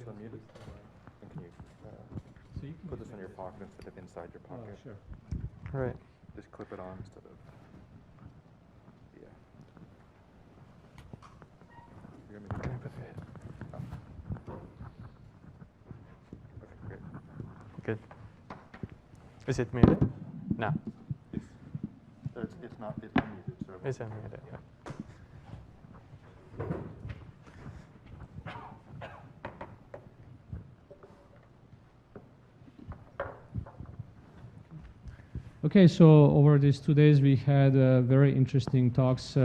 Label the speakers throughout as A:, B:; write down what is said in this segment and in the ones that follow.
A: It's unmuted. And can you
B: So you can
A: put this in your pocket instead of inside your pocket?
B: sure.
C: Right.
A: Just clip it on instead of. Yeah. You want me to
C: Can I
A: do
C: put
A: this?
C: it?
A: Oh. Okay, great.
C: Good. Is it muted? No.
A: It's not. It's unmuted. So
C: It's unmuted. Yeah.
B: Okay, so over these 2 days we had very interesting talks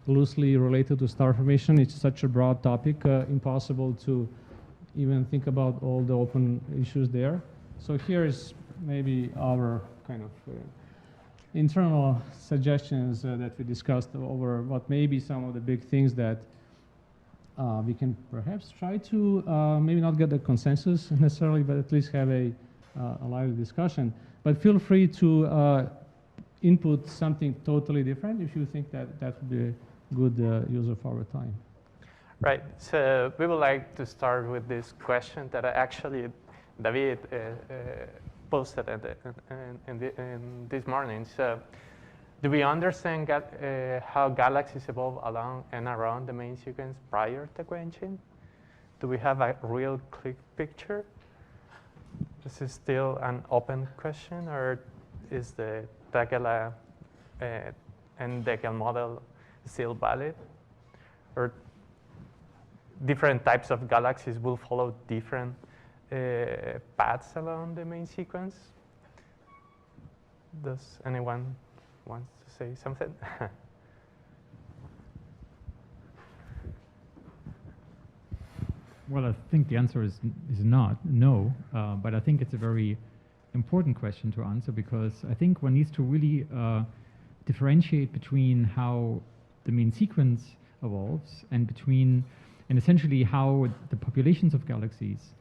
B: loosely related to star formation. It's such a broad topic, impossible to even think about all the open issues there. So here is maybe our kind of internal suggestions that we discussed over what may be some of the big things that we can perhaps try to maybe not get a consensus necessarily, but at least have a lively discussion. But feel free to input something totally different if you think that that would be a good use of our time.
C: Right. So we would like to start with this question that actually David posted in this morning. So, do we understand how galaxies evolve along and around the main sequence prior to quenching? Do we have a real clear picture? This is still an open question, or is the Tekela and Dekel model still valid? Or different types of galaxies will follow different paths along the main sequence? Does anyone want to say something?
D: Well, I think the answer is not, no, but I think it's a very important question to answer, because I think one needs to really differentiate between how the main sequence evolves and essentially how the populations of galaxies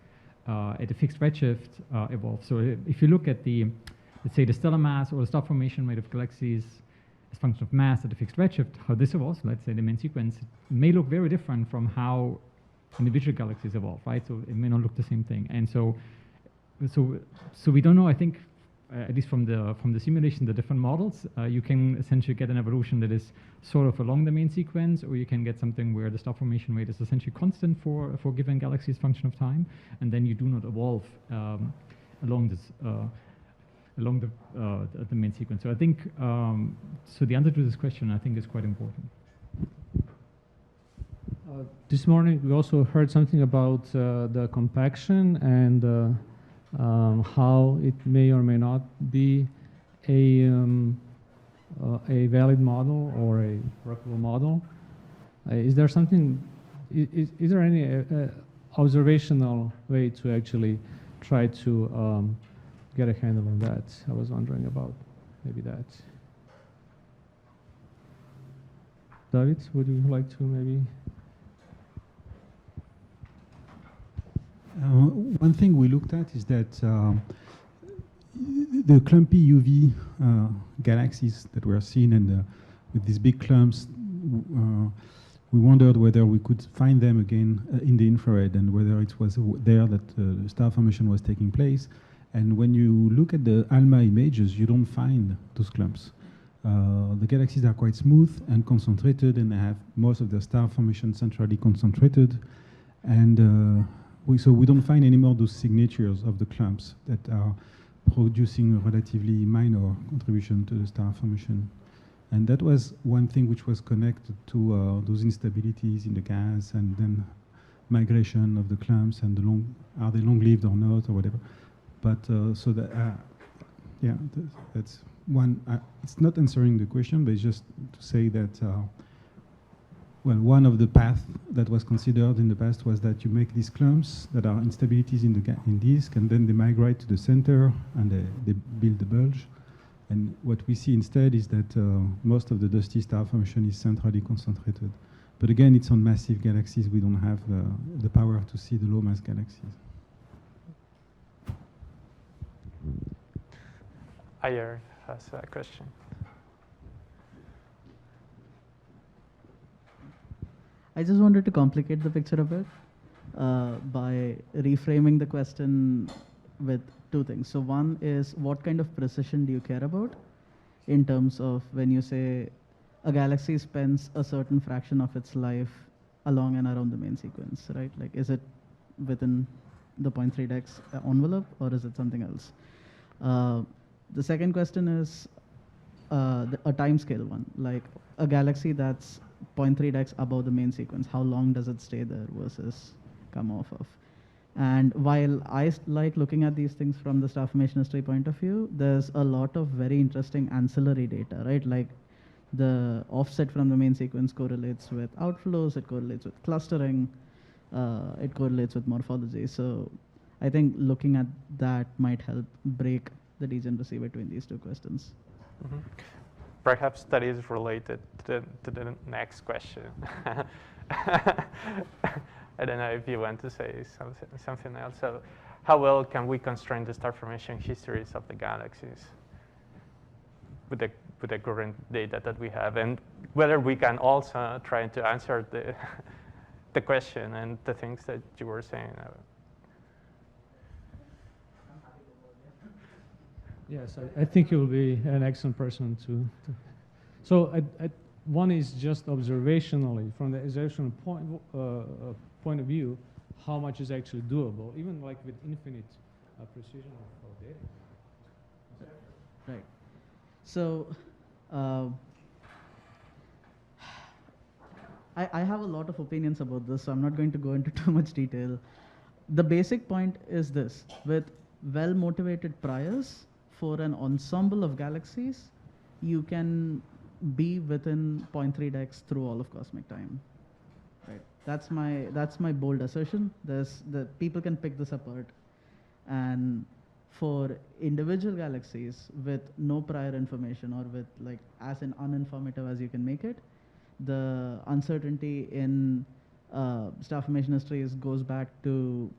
D: at a fixed redshift evolve. So if you look at let's say the stellar mass or the star formation rate of galaxies as a function of mass at a fixed redshift, how this evolves, let's say the main sequence, may look very different from how individual galaxies evolve, right? So it may not look the same thing. And so we don't know, I think, at least from the simulation, the different models, you can essentially get an evolution that is sort of along the main sequence, or you can get something where the star formation rate is essentially constant for given galaxies function of time, and then you do not evolve along the main sequence. So I think so the answer to this question, I think, is quite important.
B: This morning we also heard something about the compaction and how it may or may not be a valid model or a workable model. Is there something? Is there any observational way to actually try to get a handle on that? I was wondering about maybe that. David, would you like to maybe?
E: One thing we looked at is that the clumpy UV galaxies that were seen with these big clumps, we wondered whether we could find them again in the infrared, and whether it was there that star formation was taking place. And when you look at the ALMA images, you don't find those clumps. The galaxies are quite smooth and concentrated, and they have most of their star formation centrally concentrated. And so we don't find anymore those signatures of the clumps that are producing a relatively minor contribution to the star formation. And that was one thing which was connected to those instabilities in the gas, and then migration of the clumps, and are they long-lived or not, or whatever. But so that, yeah, that's one. It's not answering the question, but it's just to say that well, one of the paths that was considered in the past was that you make these clumps that are instabilities in disk, and then they migrate to the center, and they build the bulge. And what we see instead is that most of the dusty star formation is centrally concentrated. But again, it's on massive galaxies. We don't have the power to see the low mass galaxies.
C: Ayer has a question.
F: I just wanted to complicate the picture a bit. by reframing the question with two things. So one is, what kind of precision do you care about in terms of when you say a galaxy spends a certain fraction of its life along and around the main sequence, right? Like, is it within the 0.3 dex envelope, or is it something else? The second question is a time scale one, like a galaxy that's 0.3 dex above the main sequence, how long does it stay there versus come off of? And while I like looking at these things from the star formation history point of view, there's a lot of very interesting ancillary data, right? Like the offset from the main sequence correlates with outflows, it correlates with clustering, it correlates with morphology. So I think looking at that might help break the degeneracy between these two questions.
C: Mm-hmm. Perhaps that is related to the next question. I don't know if you want to say something else. So how well can we constrain the star formation histories of the galaxies with the current data that we have, and whether we can also try to answer the question and the things that you were saying.
B: Yes, I think you'll be an excellent person to. So one is just observationally, from the observational point of view, how much is actually doable, even like with infinite precision of data.
F: Right. So I have a lot of opinions about this, so I'm not going to go into too much detail. The basic point is this: with well-motivated priors for an ensemble of galaxies, you can be within 0.3 dex through all of cosmic time. Right. That's my bold assertion. People can pick this apart, and for individual galaxies with no prior information, or with like as uninformative as you can make it, the uncertainty in star formation histories goes back to,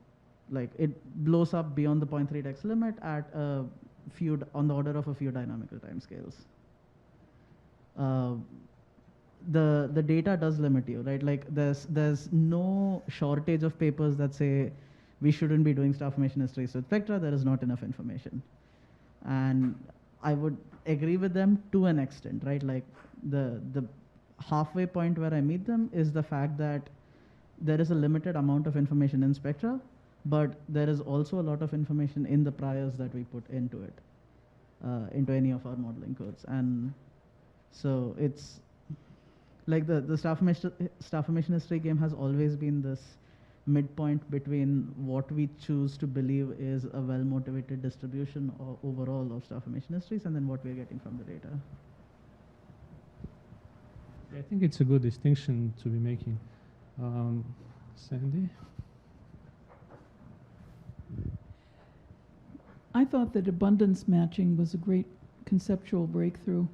F: like, it blows up beyond the 0.3 dex limit at a few, on the order of a few dynamical timescales. The data does limit you, right? Like there's no shortage of papers that say we shouldn't be doing star formation histories with spectra. There is not enough information, and I would agree with them to an extent, right? Like the halfway point where I meet them is the fact that there is a limited amount of information in spectra, but there is also a lot of information in the priors that we put into it, into any of our modeling codes. And so it's like the star formation history game has always been this midpoint between what we choose to believe is a well-motivated distribution overall of star formation histories, and then what we're getting from the data.
B: I think it's a good distinction to be making. Sandy?
G: I thought that abundance matching was a great conceptual breakthrough.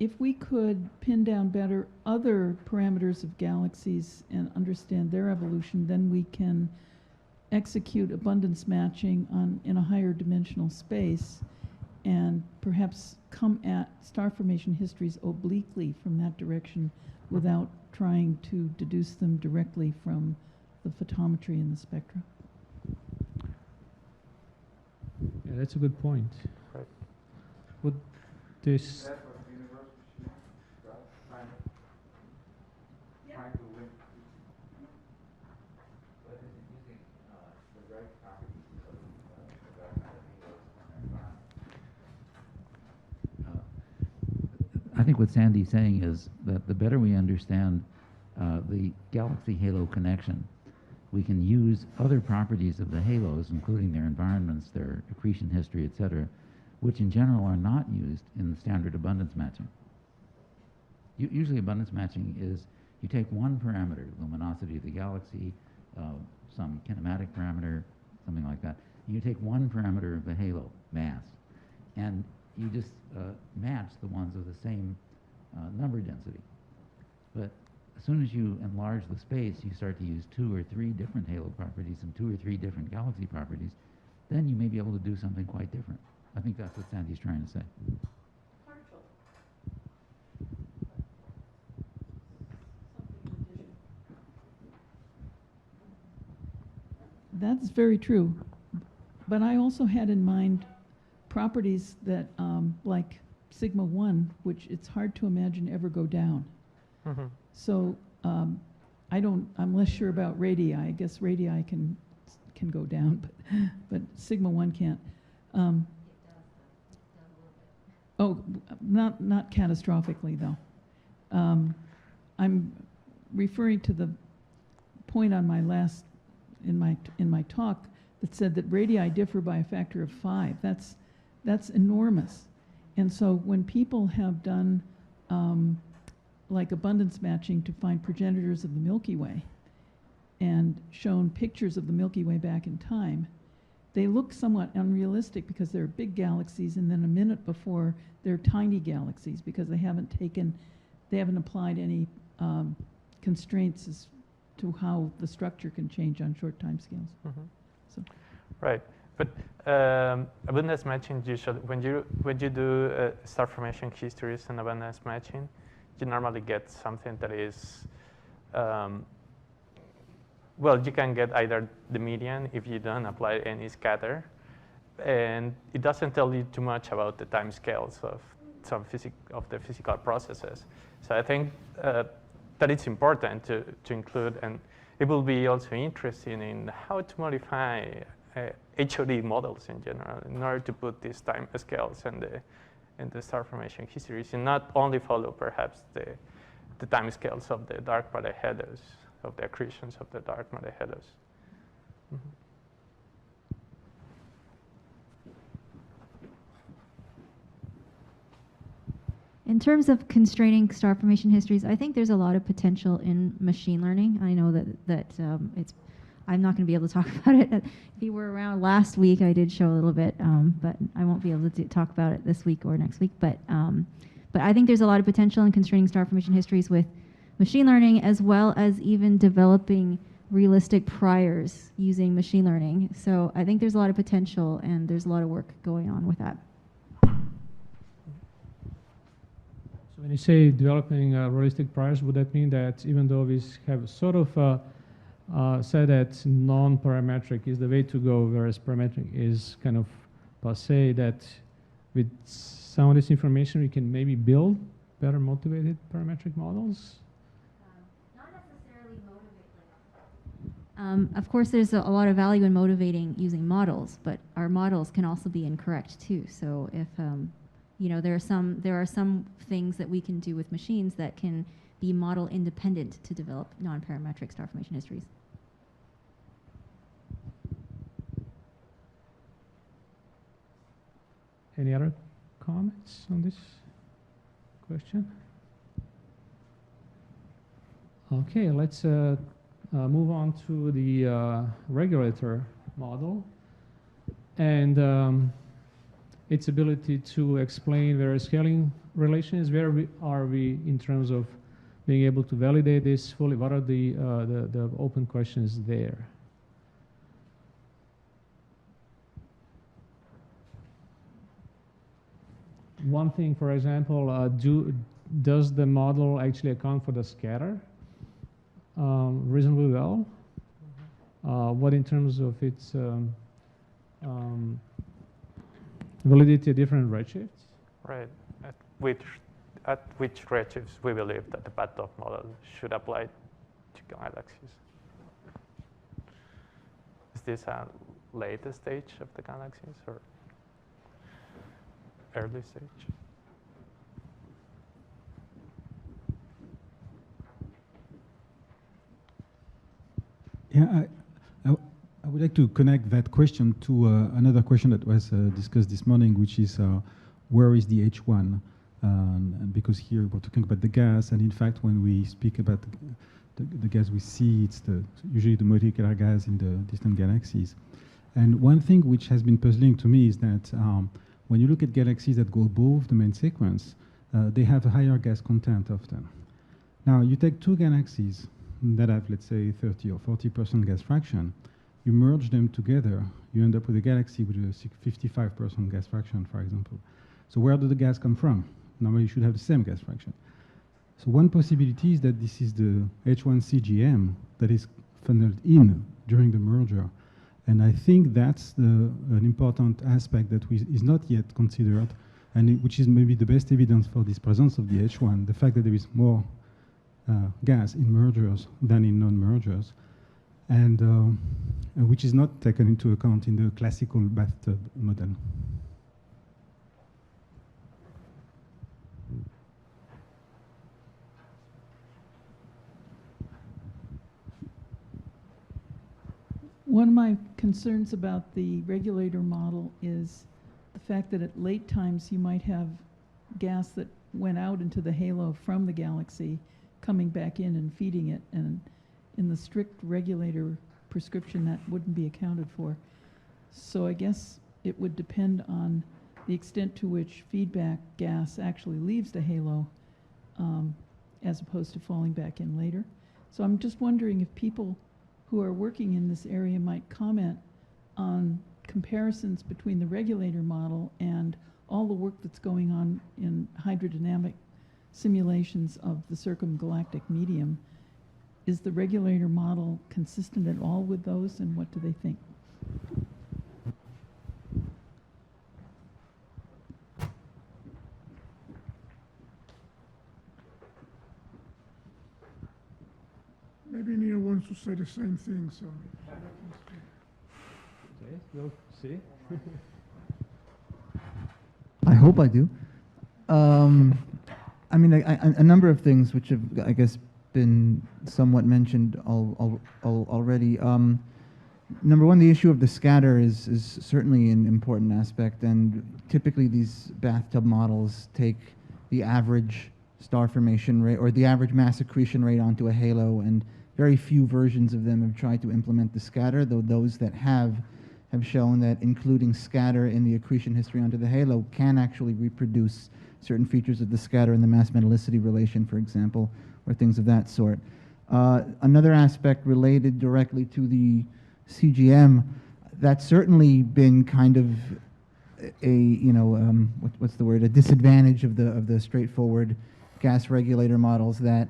G: If we could pin down better other parameters of galaxies and understand their evolution, then we can execute abundance matching in a higher dimensional space, and perhaps come at star formation histories obliquely from that direction without trying to deduce them directly from the photometry in the spectra.
B: Yeah, that's a good point.
C: Right.
B: Would this...
H: I think what Sandy's saying is that the better we understand the galaxy halo connection, we can use other properties of the halos, including their environments, their accretion history, etc., which in general are not used in standard abundance matching. Usually abundance matching is you take one parameter, luminosity of the galaxy, some kinematic parameter, something like that. You take one parameter of the halo, mass, and you just match the ones of the same number density. But as soon as you enlarge the space, you start to use 2 or 3 different halo properties and 2 or 3 different galaxy properties, then you may be able to do something quite different. I think that's what Sandy's trying to say.
G: Partial. Something in addition. That's very true. But I also had in mind properties that, like sigma 1, which it's hard to imagine ever go down.
C: Mm-hmm.
G: So I'm less sure about radii. I guess radii can go down, but sigma 1 can't. Not catastrophically though. I'm referring to the point on my last in my talk that said that radii differ by a factor of 5. That's enormous. And so when people have done like abundance matching to find progenitors of the Milky Way and shown pictures of the Milky Way back in time, they look somewhat unrealistic because they're big galaxies, and then a minute before they're tiny galaxies because they haven't applied any constraints as to how the structure can change on short time scales.
C: Mm-hmm.
G: So.
C: Right, but abundance matching usually, when you do star formation histories and abundance matching, you normally get something that is, well, you can get either the median if you don't apply any scatter, and it doesn't tell you too much about the time scales of the physical processes. So I think that it's important to include, and it will be also interesting in how to modify HOD models in general in order to put these time scales in the star formation histories, and not only follow perhaps the time scales of the dark matter halos, of the accretions of the dark matter halos. Mm-hmm.
I: In terms of constraining star formation histories, I think there's a lot of potential in machine learning. I know that I'm not going to be able to talk about it. If you were around last week, I did show a little bit, but I won't be able to talk about it this week or next week. But I think there's a lot of potential in constraining star formation histories with machine learning, as well as even developing realistic priors using machine learning. So I think there's a lot of potential, and there's a lot of work going on with that.
B: So when you say developing realistic priors, would that mean that even though we have sort of said that non-parametric is the way to go, whereas parametric is kind of passé, that with some of this information we can maybe build better motivated parametric models?
I: Not necessarily motivate. Of course, there's a lot of value in motivating using models, but our models can also be incorrect too. So if there are some things that we can do with machines that can be model independent to develop non-parametric star formation histories.
B: Any other comments on this question? Okay, let's move on to the regulator model and its ability to explain various scaling relations. Where are we in terms of being able to validate this fully? What are the open questions there? One thing, for example, does the model actually account for the scatter reasonably well? What in terms of its validity at different redshifts?
C: Right. At which redshifts we believe that the Patoff model should apply to galaxies? Is this a later stage of the galaxies or early stage?
E: Yeah, I would like to connect that question to another question that was discussed this morning, which is where is the H1? And because here we're talking about the gas, and in fact, when we speak about the gas we see, it's usually the molecular gas in the distant galaxies. And one thing which has been puzzling to me is that when you look at galaxies that go above the main sequence, they have a higher gas content often. Now, you take two galaxies that have, let's say, 30 or 40% gas fraction, you merge them together, you end up with a galaxy with a 55% gas fraction, for example. So where did the gas come from? Normally you should have the same gas fraction. So one possibility is that this is the H1 CGM that is funneled in during the merger. And I think that's an important aspect that is not yet considered, and which is maybe the best evidence for this presence of the H1, the fact that there is more gas in mergers than in non-mergers, and which is not taken into account in the classical bathtub model.
G: One of my concerns about the regulator model is the fact that at late times you might have gas that went out into the halo from the galaxy coming back in and feeding it, and in the strict regulator prescription that wouldn't be accounted for. So I guess it would depend on the extent to which feedback gas actually leaves the halo as opposed to falling back in later. So I'm just wondering if people who are working in this area might comment on comparisons between the regulator model and all the work that's going on in hydrodynamic simulations of the circumgalactic medium. Is the regulator model consistent at all with those, and what do they think?
J: Maybe Neil wants to say the same thing, so.
B: Okay, we'll see.
K: I hope I do. I mean, a number of things which have, I guess, been somewhat mentioned already. Number one, the issue of the scatter is certainly an important aspect, and typically these bathtub models take the average star formation rate or the average mass accretion rate onto a halo, and very few versions of them have tried to implement the scatter, though those that have shown that including scatter in the accretion history onto the halo can actually reproduce certain features of the scatter in the mass metallicity relation, for example, or things of that sort. Another aspect related directly to the CGM, that's certainly been kind of what's the word, a disadvantage of the straightforward gas regulator models, that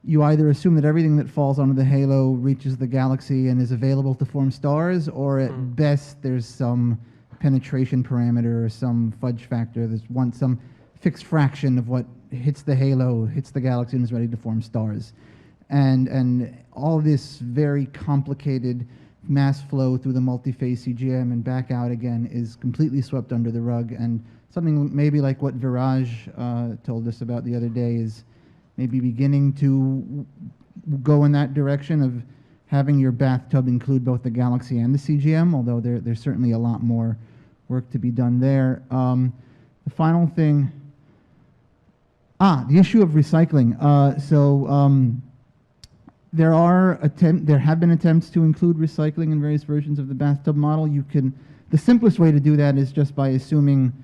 K: you either assume that everything that falls onto the halo reaches the galaxy and is available to form stars, or at best there's some penetration parameter or some fudge factor. There's some fixed fraction of what hits the halo, hits the galaxy, and is ready to form stars. And all this very complicated mass flow through the multi-phase CGM and back out again is completely swept under the rug. And something maybe like what Viraj told us about the other day is maybe beginning to go in that direction of having your bathtub include both the galaxy and the CGM, although there's certainly a lot more work to be done there. The final thing, the issue of recycling. There have been attempts to include recycling in various versions of the bathtub model. The simplest way to do that is just by assuming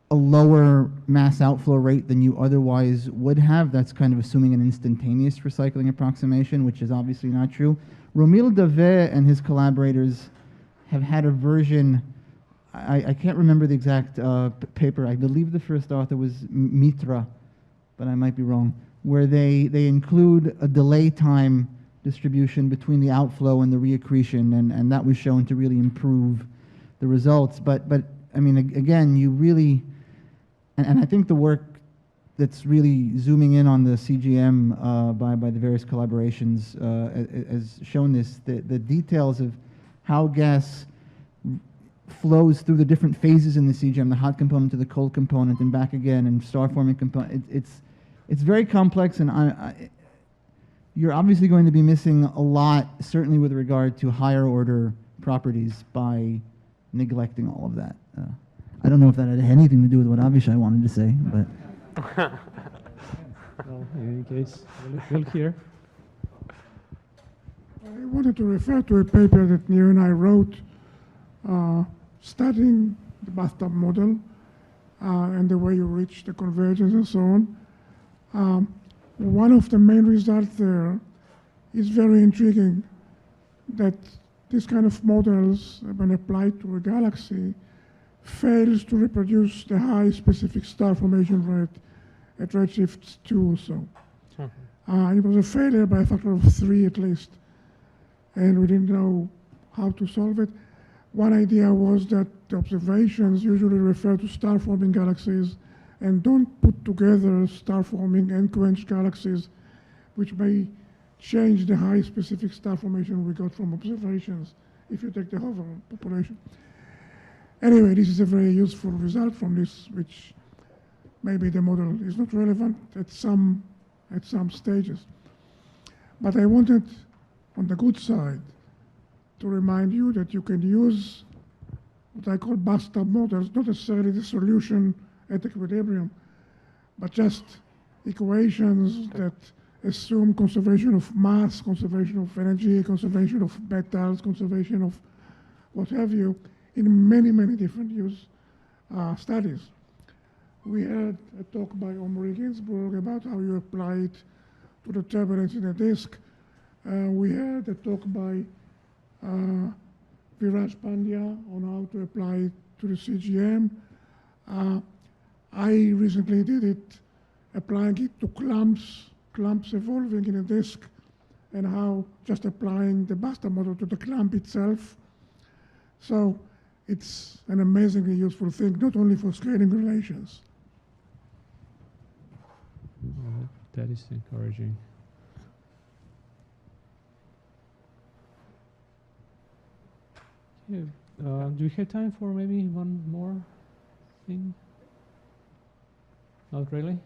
K: a lower mass outflow rate than you otherwise would have. That's kind of assuming an instantaneous recycling approximation, which is obviously not true. Romil Dave and his collaborators have had a version, I can't remember the exact paper. I believe the first author was Mitra, but I might be wrong, where they include a delay time distribution between the outflow and the reaccretion, and that was shown to really improve the results. But I mean, again, you really, and I think the work that's really zooming in on the CGM by the various collaborations has shown this, the details of how gas flows through the different phases in the CGM, the hot component to the cold component and back again, and star-forming component. It's very complex, and you're obviously going to be missing a lot, certainly with regard to higher order properties, by neglecting all of that. I don't know if that had anything to do with what Avishai wanted to say, but.
B: Well, in any case, we'll hear.
J: I wanted to refer to a paper that Nir and I wrote studying the bathtub model and the way you reach the convergence and so on. One of the main results there is very intriguing, that this kind of models, when applied to a galaxy, fails to reproduce the high specific star formation rate at redshift 2 or so. It was a failure by a factor of 3 at least. And we didn't know how to solve it. One idea was that the observations usually refer to star-forming galaxies and don't put together star-forming and quenched galaxies, which may change the high specific star formation we got from observations if you take the overall population. Anyway, this is a very useful result from this, which maybe the model is not relevant at some stages. But I wanted, on the good side, to remind you that you can use what I call bathtub models, not necessarily the solution at equilibrium, but just equations that assume conservation of mass, conservation of energy, conservation of metals, conservation of what have you, in many, many different use studies. We had a talk by Omri Ginsburg about how you apply it to the turbulence in a disk. We had a talk by Viraj Pandya on how to apply it to the CGM. I recently did it, applying it to clumps evolving in a disk, and how just applying the bathtub model to the clump itself. So it's an amazingly useful thing, not only for scaling relations.
B: That is encouraging. Yeah, do we have time for maybe one more thing? Not really?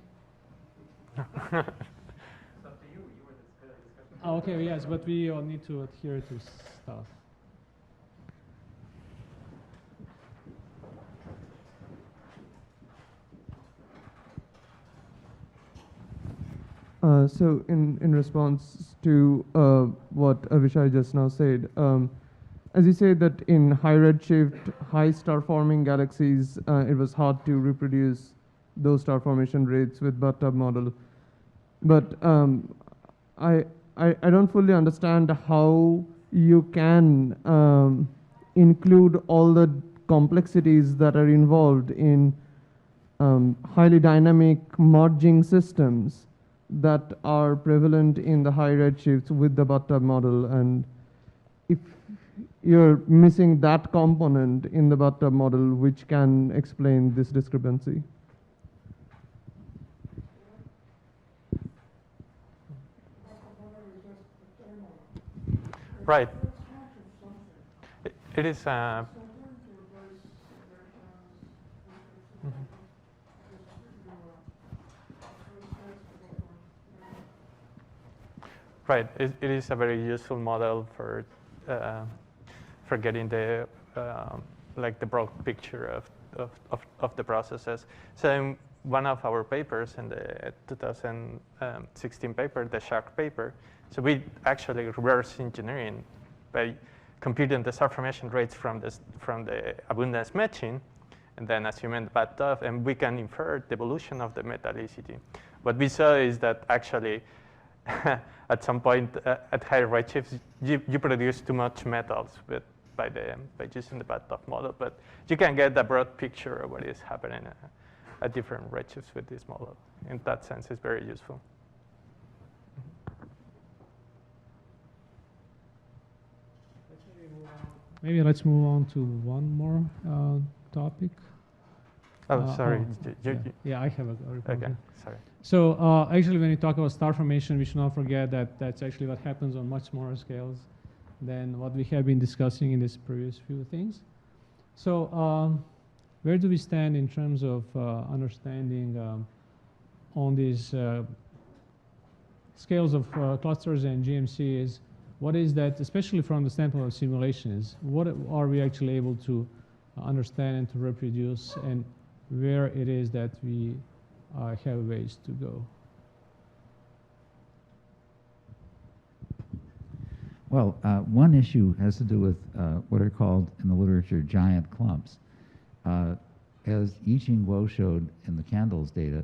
B: Oh, okay, yes, but we all need to adhere to stuff.
L: So in response to what Avishai just now said, as you said that in high redshift, high star forming galaxies, it was hard to reproduce those star formation rates with bathtub model. But I don't fully understand how you can include all the complexities that are involved in highly dynamic merging systems that are prevalent in the high redshifts with the bathtub model. And if you're missing that component in the bathtub model, which can explain this discrepancy.
C: Right. It is. Right. It is a very useful model for getting the like the broad picture of the processes. So in one of our papers in the 2016 paper, the SHARC paper, so we actually reverse engineering by computing the star formation rates from the abundance matching, and then assuming the bathtub, and we can infer the evolution of the metallicity. What we saw is that actually, at some point at higher redshifts, you produce too much metals by using the bathtub model, but you can get a broad picture of what is happening at different redshifts with this model. In that sense, it's very useful.
B: Maybe let's move on to one more topic.
C: Oh, sorry.
B: Yeah, I have a report.
C: Okay, sorry.
B: So actually, when you talk about star formation, we should not forget that that's actually what happens on much smaller scales than what we have been discussing in these previous few things. So where do we stand in terms of understanding on these scales of clusters and GMCs? What is that, especially from the standpoint of simulations, what are we actually able to understand and to reproduce, and where it is that we have ways to go?
H: Well, one issue has to do with what are called in the literature giant clumps. As Yi-Ching Guo showed in the candles data,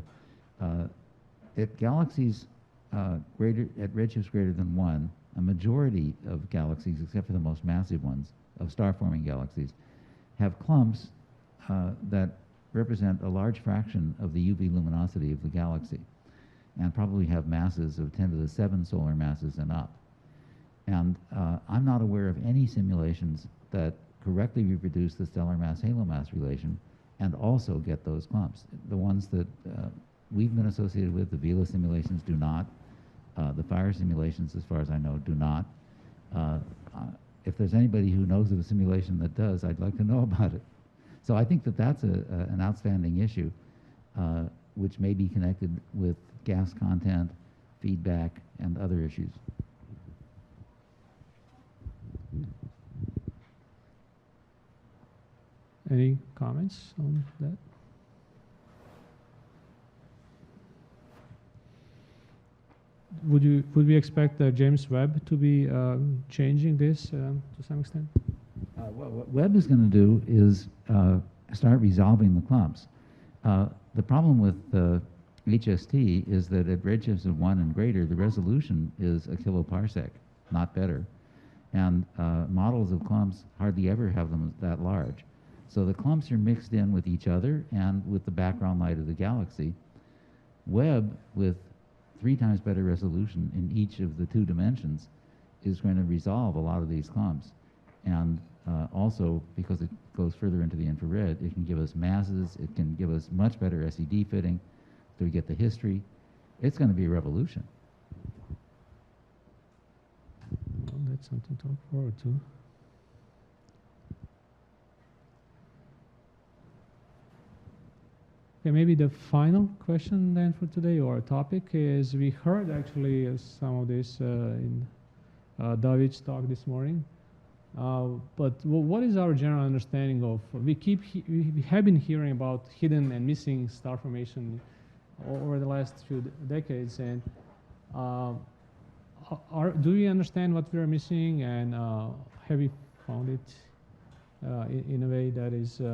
H: at galaxies at redshifts greater than 1, a majority of galaxies, except for the most massive ones, of star-forming galaxies, have clumps that represent a large fraction of the UV luminosity of the galaxy, and probably have masses of 10 to the 7 solar masses and up. And I'm not aware of any simulations that correctly reproduce the stellar mass-halo mass relation and also get those clumps. The ones that we've been associated with, the Vela simulations do not. The fire simulations, as far as I know, do not. If there's anybody who knows of a simulation that does, I'd like to know about it. So I think that that's an outstanding issue, which may be connected with gas content, feedback, and other issues.
B: Any comments on that? Would we expect James Webb to be changing this to some extent?
H: What Webb is going to do is start resolving the clumps. The problem with HST is that at redshifts of 1 and greater, the resolution is a kiloparsec, not better. And models of clumps hardly ever have them that large. So the clumps are mixed in with each other and with the background light of the galaxy. Webb, with 3 times better resolution in each of the 2 dimensions, is going to resolve a lot of these clumps. And also, because it goes further into the infrared, it can give us masses, it can give us much better SED fitting, so we get the history. It's going to be a revolution.
B: Well, that's something to look forward to. Okay, maybe the final question then for today, or topic, is we heard actually some of this in David's talk this morning. But what is our general understanding of, we have been hearing about hidden and missing star formation over the last few decades, and do we understand what we are missing, and have we found it in a way that is